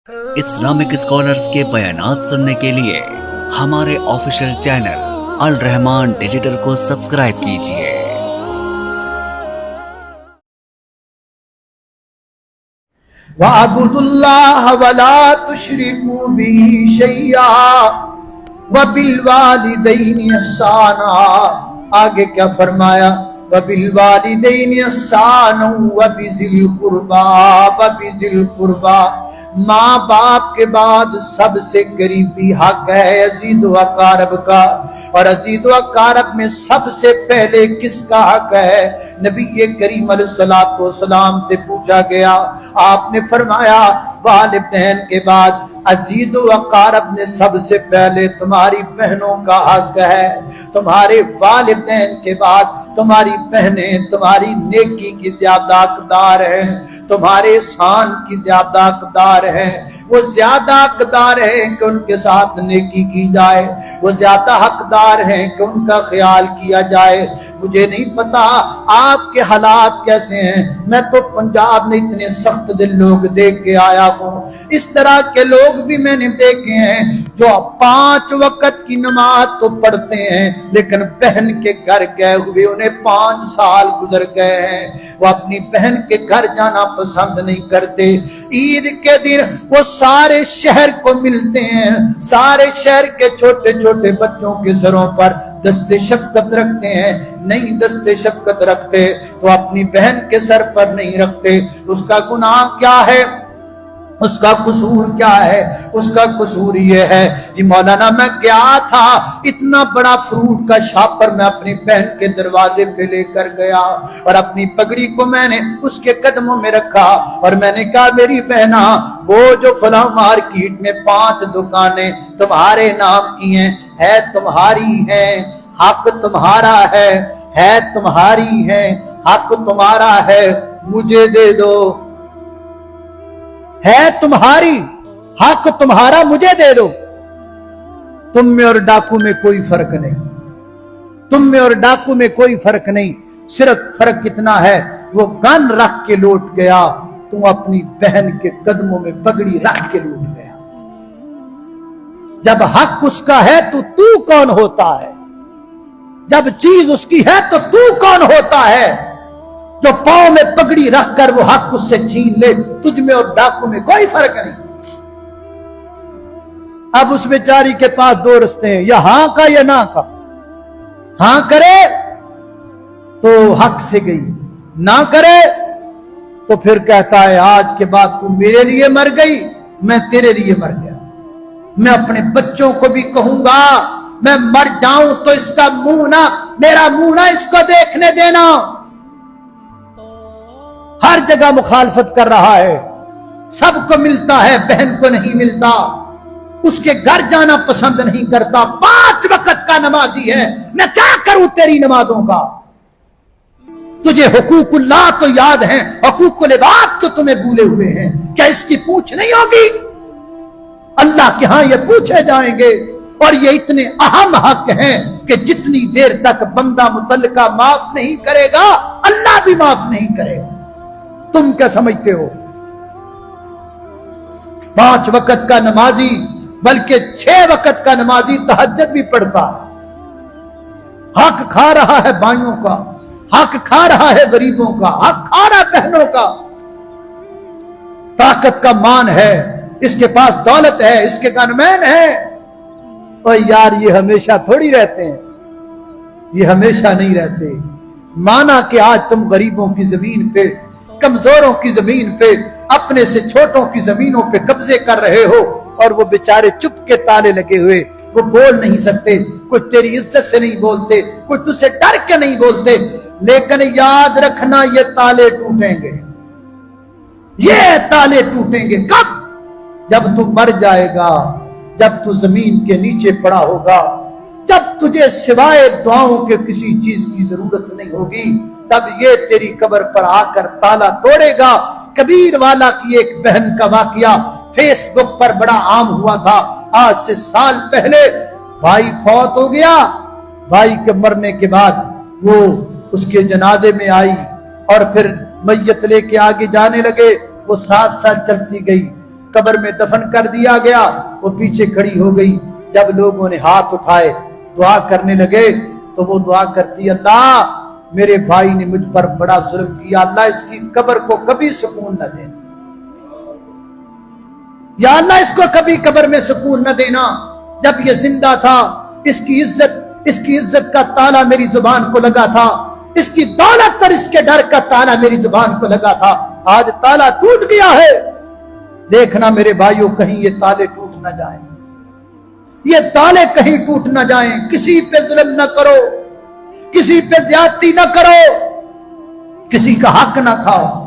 Islamic scholars के बयानात सुनने के लिए हमारे ऑफिशियल चैनल अल रहमान डिजिटल को सब्सक्राइब कीजिए। वअब्दुल्लाह वला तुश्रिकू बिही शैया वबिल वालिदैनि ihsana। आगे क्या फरमाया? वबिल वालिदैनि ihsana वबिजिल कुर्बा। माँ बाप के बाद सबसे गरीबी हक है अजीज व अकारब का, और अजीज व अकारब में सबसे पहले किसका हक है? नबी करीम अलैहिस्सलातु वस्सलाम से पूछा गया, आपने फरमाया वालिदैन के बाद अजीज व अकारब ने सबसे पहले तुम्हारी बहनों का हक है। तुम्हारे वालिदैन के बाद तुम्हारी बहनें तुम्हारी नेकी की ज्यादा हकदार हैं, तुम्हारे शान की ज्यादा हकदार हैं। वो ज्यादा हकदार हैं कि उनके साथ नेकी की जाए, वो ज्यादा हकदार हैं कि उनका ख्याल किया जाए। मुझे नहीं पता आपके हालात कैसे हैं, मैं तो पंजाब में इतने सख्त दिल लोग देख के आया हूँ। इस तरह के लोग भी मैंने देखे हैं जो 5 वक्त की नमाज तो पढ़ते हैं, लेकिन बहन के घर गए हुए उन्हें 5 साल गुजर गए हैं। वो अपनी बहन के घर जाना पसंद नहीं करते। ईद के दिन वो सारे शहर को मिलते हैं, सारे शहर के छोटे छोटे बच्चों के सरों पर दस्ते शफकत रखते हैं। नहीं दस्ते शफकत रखते तो अपनी बहन के सर पर नहीं रखते। उसका गुनाह क्या है? उसका कसूर क्या है? उसका कसूर ये है जी मौलाना मैं गया था, इतना बड़ा फ्रूट का शापर मैं अपनी बहन के दरवाजे पे लेकर गया और अपनी पगड़ी को मैंने उसके कदमों में रखा और मैंने कहा मेरी बहना, वो जो फला मार्केट में 5 दुकानें तुम्हारे नाम की हैं, है तुम्हारी है, हक तुम्हारा है तुम्हारी है, हक तुम्हारा है, मुझे दे दो। है तुम्हारी, हक तुम्हारा, मुझे दे दो। तुम में और डाकू में कोई फर्क नहीं, तुम में और डाकू में कोई फर्क नहीं। सिर्फ फर्क कितना है, वो गन रख के लौट गया, तुम अपनी बहन के कदमों में पगड़ी रख के लौट गया। जब हक उसका है तो तू कौन होता है? जब चीज उसकी है तो तू कौन होता है? जो पांव में पगड़ी रखकर वो हक उससे छीन ले, तुझ में और डाकू में कोई फर्क नहीं। अब उस बेचारी के पास 2 रास्ते हैं, या हां का या ना का। हां करे तो हक से गई, ना करे तो फिर कहता है आज के बाद तू मेरे लिए मर गई, मैं तेरे लिए मर गया। मैं अपने बच्चों को भी कहूंगा मैं मर जाऊं तो इसका मुंह ना, मेरा मुंह ना इसको देखने देना। हर जगह मुखालफत कर रहा है, सबको मिलता है, बहन को नहीं मिलता। उसके घर जाना पसंद नहीं करता। 5 वक्त का नमाजी है, मैं क्या करूं तेरी नमाजों का? तुझे हुकूकुल्लाह तो याद है, हुकूकुल इबाद तो तुम्हें भूले हुए हैं। क्या इसकी पूछ नहीं होगी? अल्लाह के यहां ये पूछे जाएंगे। और ये इतने अहम हक हैं कि जितनी देर तक बंदा मुतल्लिका माफ नहीं करेगा, अल्लाह भी माफ नहीं करेगा। तुम क्या समझते हो? 5 वक्त का नमाजी, बल्कि 6 वक्त का नमाजी तहज्जुद भी पढ़ता है। हक खा रहा है भाइयों का, हक खा रहा है गरीबों का, हक खा रहा है बहनों का। ताकत का मान है, इसके पास दौलत है, इसके गनमैन है। और यार ये हमेशा थोड़ी रहते हैं, ये हमेशा नहीं रहते। माना कि आज तुम गरीबों की जमीन पे, कमजोरों की जमीन पे, अपने से छोटों की जमीनों पे कब्जे कर रहे हो और वो बेचारे चुप के ताले लगे हुए, वो बोल नहीं सकते, कुछ तेरी इज्जत से नहीं बोलते, कुछ तुझसे डर के नहीं बोलते। लेकिन याद रखना ये ताले टूटेंगे, ये ताले टूटेंगे। कब? जब तू मर जाएगा, जब तू जमीन के नीचे पड़ा होगा, जब तुझे सिवाय दुआओं के किसी चीज की जरूरत नहीं होगी, तब ये तेरी कब्र पर आकर ताला तोड़ेगा। कबीर वाला की एक बहन का वाकया फेसबुक पर बड़ा आम हुआ था। आज से साल पहले भाई फौत हो गया। भाई के मरने के बाद वो उसके जनाजे में आई और फिर मैयत लेके आगे जाने लगे। वो 7 साल चलती गई। قبر میں دفن کر دیا گیا. وہ پیچھے کھڑی ہو گئی. جب لوگوں نے ہاتھ اٹھائے دعا کرنے لگے تو وہ دعا کرتی, اللہ میرے بھائی نے مجھ پر بڑا ظلم کیا, اللہ اس کی قبر کو کبھی سکون نہ دینا, یا اللہ اس کو کبھی قبر میں سکون نہ دینا. جب یہ زندہ تھا اس کی عزت کا تالا میری زبان کو لگا تھا, اس کی دولت اور اس کے ڈر کا تالا میری زبان کو لگا تھا. آج تالا ٹوٹ گیا ہے. دیکھنا میرے بھائیوں کہیں یہ تالے ٹوٹ نہ جائیں, یہ تالے کہیں ٹوٹ نہ جائیں. کسی پہ ظلم نہ کرو, کسی پہ زیادتی نہ کرو, کسی کا حق نہ کھاؤ.